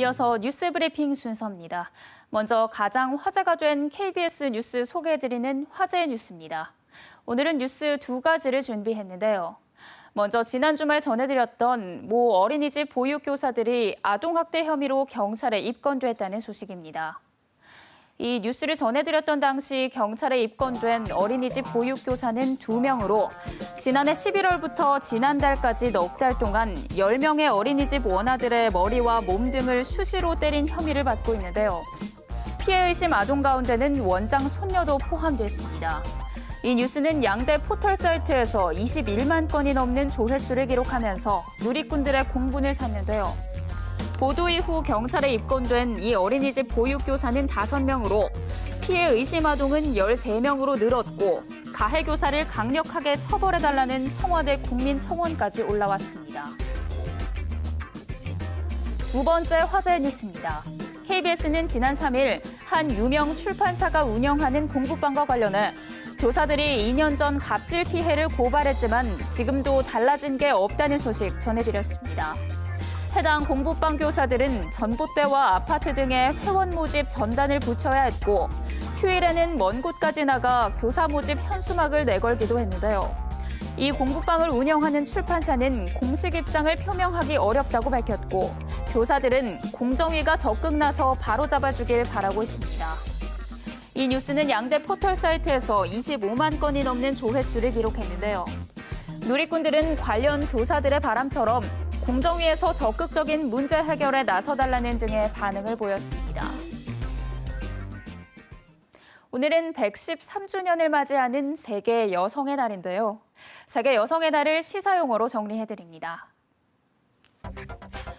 이어서 뉴스 브리핑 순서입니다. 먼저 가장 화제가 된 KBS 뉴스 소개해드리는 화제 뉴스입니다. 오늘은 뉴스 두 가지를 준비했는데요. 먼저 지난 주말 전해드렸던 모 어린이집 보육교사들이 아동학대 혐의로 경찰에 입건됐다는 소식입니다. 이 뉴스를 전해드렸던 당시 경찰에 입건된 어린이집 보육교사는 2명으로 지난해 11월부터 지난달까지 넉 달 동안 10명의 어린이집 원아들의 머리와 몸 등을 수시로 때린 혐의를 받고 있는데요. 피해 의심 아동 가운데는 원장 손녀도 포함됐습니다. 이 뉴스는 양대 포털 사이트에서 21만 건이 넘는 조회수를 기록하면서 누리꾼들의 공분을 샀는데요. 보도 이후 경찰에 입건된 이 어린이집 보육교사는 5명으로 피해 의심 아동은 13명으로 늘었고 가해교사를 강력하게 처벌해달라는 청와대 국민청원까지 올라왔습니다. 두 번째 화제 뉴스입니다. KBS는 지난 3일 한 유명 출판사가 운영하는 공부방과 관련해 교사들이 2년 전 갑질 피해를 고발했지만 지금도 달라진 게 없다는 소식 전해드렸습니다. 해당 공부방 교사들은 전봇대와 아파트 등의 회원 모집 전단을 붙여야 했고 휴일에는 먼 곳까지 나가 교사 모집 현수막을 내걸기도 했는데요. 이 공부방을 운영하는 출판사는 공식 입장을 표명하기 어렵다고 밝혔고 교사들은 공정위가 적극 나서 바로잡아주길 바라고 있습니다. 이 뉴스는 양대 포털 사이트에서 25만 건이 넘는 조회수를 기록했는데요. 누리꾼들은 관련 교사들의 바람처럼 공정위에서 적극적인 문제 해결에 나서달라는 등의 반응을 보였습니다. 오늘은 113주년을 맞이하는 세계 여성의 날인데요. 세계 여성의 날을 시사용어로 정리해드립니다.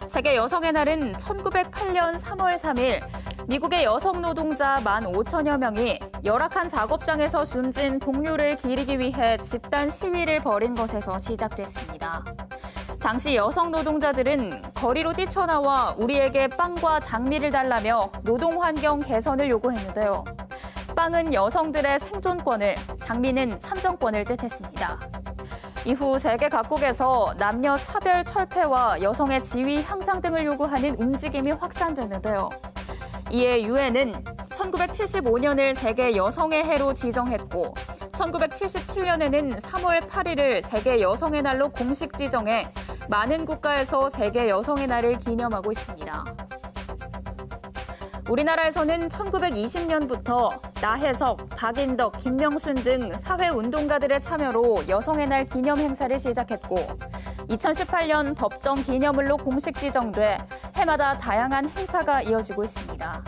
세계 여성의 날은 1908년 3월 3일 미국의 여성 노동자 15,000여 명이 열악한 작업장에서 숨진 동료를 기리기 위해 집단 시위를 벌인 것에서 시작됐습니다. 당시 여성 노동자들은 거리로 뛰쳐나와 우리에게 빵과 장미를 달라며 노동 환경 개선을 요구했는데요. 빵은 여성들의 생존권을, 장미는 참정권을 뜻했습니다. 이후 세계 각국에서 남녀 차별 철폐와 여성의 지위 향상 등을 요구하는 움직임이 확산됐는데요. 이에 유엔은 1975년을 세계 여성의 해로 지정했고 1977년에는 3월 8일을 세계 여성의 날로 공식 지정해 많은 국가에서 세계 여성의 날을 기념하고 있습니다. 우리나라에서는 1920년부터 나혜석, 박인덕, 김명순 등 사회운동가들의 참여로 여성의 날 기념 행사를 시작했고 2018년 법정 기념일로 공식 지정돼 해마다 다양한 행사가 이어지고 있습니다.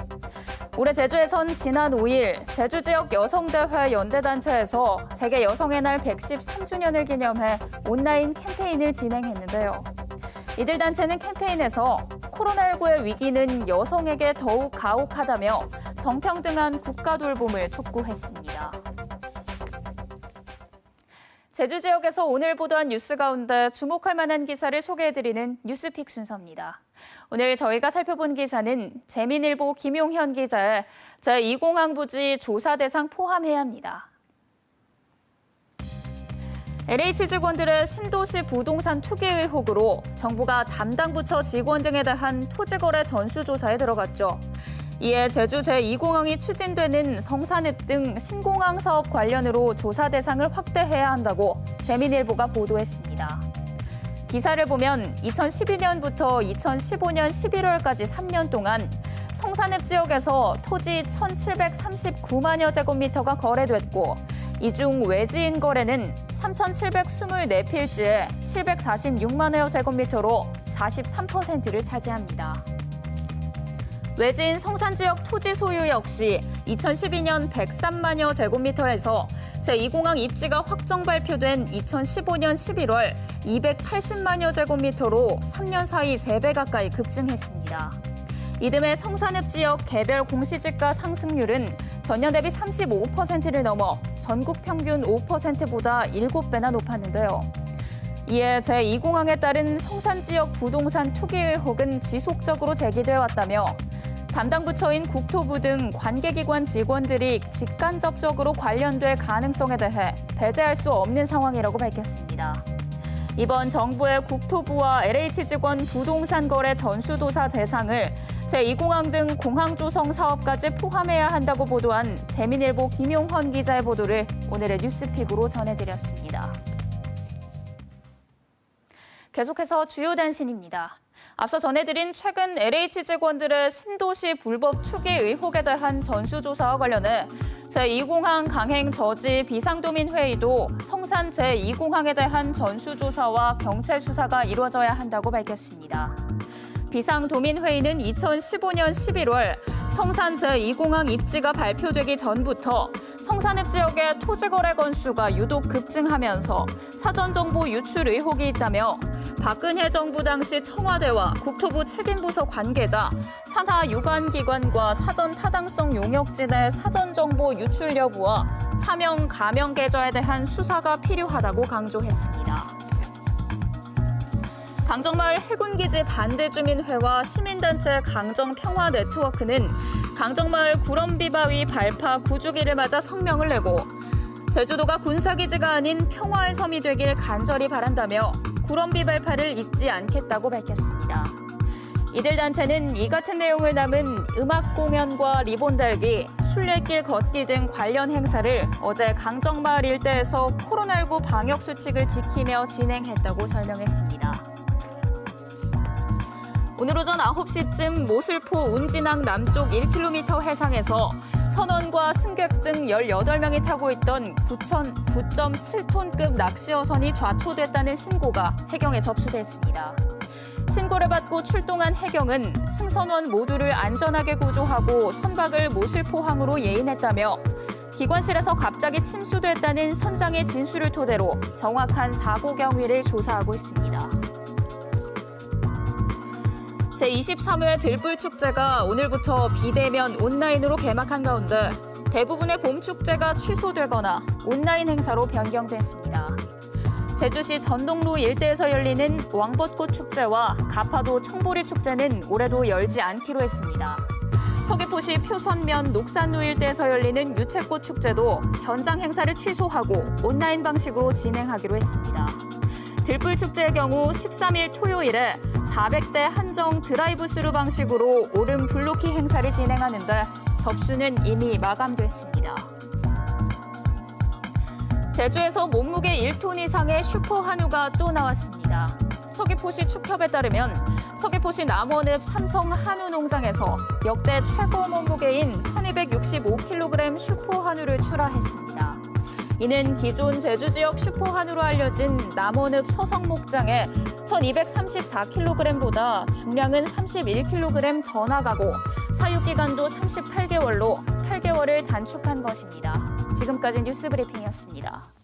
올해 제주에선 지난 5일 제주 지역 여성대회 연대단체에서 세계 여성의 날 113주년을 기념해 온라인 캠페인을 진행했는데요. 이들 단체는 캠페인에서 코로나19의 위기는 여성에게 더욱 가혹하다며 성평등한 국가 돌봄을 촉구했습니다. 제주 지역에서 오늘 보도한 뉴스 가운데 주목할 만한 기사를 소개해드리는 뉴스픽 순서입니다. 오늘 저희가 살펴본 기사는 재민일보 김용현 기자의 제2공항부지 조사 대상 포함해야 합니다. LH 직원들의 신도시 부동산 투기 의혹으로 정부가 담당 부처 직원 등에 대한 토지거래 전수조사에 들어갔죠. 이에 제주 제2공항이 추진되는 성산읍 등 신공항 사업 관련으로 조사 대상을 확대해야 한다고 재민일보가 보도했습니다. 기사를 보면 2012년부터 2015년 11월까지 3년 동안 성산읍 지역에서 토지 1,739만여 제곱미터가 거래됐고 이 중 외지인 거래는 3,724필지에 746만여 제곱미터로 43%를 차지합니다. 외지인 성산 지역 토지 소유 역시 2012년 103만여 제곱미터에서 제2공항 입지가 확정 발표된 2015년 11월 280만여 제곱미터로 3년 사이 3배 가까이 급증했습니다. 이듬해 성산읍 지역 개별 공시지가 상승률은 전년 대비 35%를 넘어 전국 평균 5%보다 7배나 높았는데요. 이에 제2공항에 따른 성산 지역 부동산 투기 의혹은 지속적으로 제기돼 왔다며 담당 부처인 국토부 등 관계기관 직원들이 직간접적으로 관련될 가능성에 대해 배제할 수 없는 상황이라고 밝혔습니다. 이번 정부의 국토부와 LH 직원 부동산 거래 전수조사 대상을 제2공항 등 공항 조성 사업까지 포함해야 한다고 보도한 재민일보 김용헌 기자의 보도를 오늘의 뉴스픽으로 전해드렸습니다. 계속해서 주요 단신입니다. 앞서 전해드린 최근 LH 직원들의 신도시 불법 투기 의혹에 대한 전수조사와 관련해 제2공항 강행 저지 비상도민 회의도 성산 제2공항에 대한 전수조사와 경찰 수사가 이루어져야 한다고 밝혔습니다. 비상도민 회의는 2015년 11월 성산 제2공항 입지가 발표되기 전부터 성산읍 지역의 토지 거래 건수가 유독 급증하면서 사전 정보 유출 의혹이 있다며 박근혜 정부 당시 청와대와 국토부 책임부서 관계자, 산하 유관기관과 사전 타당성 용역지대 사전 정보 유출 여부와 차명, 가명 계좌에 대한 수사가 필요하다고 강조했습니다. 강정마을 해군기지 반대주민회와 시민단체 강정평화네트워크는 강정마을 구럼비바위 발파 9주기를 맞아 성명을 내고 제주도가 군사기지가 아닌 평화의 섬이 되길 간절히 바란다며 구럼비 발파를 잊지 않겠다고 밝혔습니다. 이들 단체는 이 같은 내용을 담은 음악 공연과 리본 달기, 순례길 걷기 등 관련 행사를 어제 강정마을 일대에서 코로나19 방역 수칙을 지키며 진행했다고 설명했습니다. 오늘 오전 9시쯤 모슬포 운진항 남쪽 1km 해상에서 선원과 승객 등 18명이 타고 있던 9.7톤급 낚시어선이 좌초됐다는 신고가 해경에 접수됐습니다. 신고를 받고 출동한 해경은 승선원 모두를 안전하게 구조하고 선박을 모슬포항으로 예인했다며 기관실에서 갑자기 침수됐다는 선장의 진술을 토대로 정확한 사고 경위를 조사하고 있습니다. 제23회 들불축제가 오늘부터 비대면 온라인으로 개막한 가운데 대부분의 봄축제가 취소되거나 온라인 행사로 변경됐습니다. 제주시 전동로 일대에서 열리는 왕벚꽃 축제와 가파도 청보리 축제는 올해도 열지 않기로 했습니다. 서귀포시 표선면 녹산루 일대에서 열리는 유채꽃 축제도 현장 행사를 취소하고 온라인 방식으로 진행하기로 했습니다. 들불축제의 경우 13일 토요일에 400대 한정 드라이브 스루 방식으로 오름 블로키 행사를 진행하는데 접수는 이미 마감됐습니다. 제주에서 몸무게 1톤 이상의 슈퍼 한우가 또 나왔습니다. 서귀포시 축협에 따르면 서귀포시 남원읍 삼성 한우 농장에서 역대 최고 몸무게인 1265kg 슈퍼 한우를 출하했습니다. 이는 기존 제주 지역 슈퍼 한우로 알려진 남원읍 서성 목장의 1234kg보다 중량은 31kg 더 나가고 사육기간도 38개월로 8개월을 단축한 것입니다. 지금까지 뉴스브리핑이었습니다.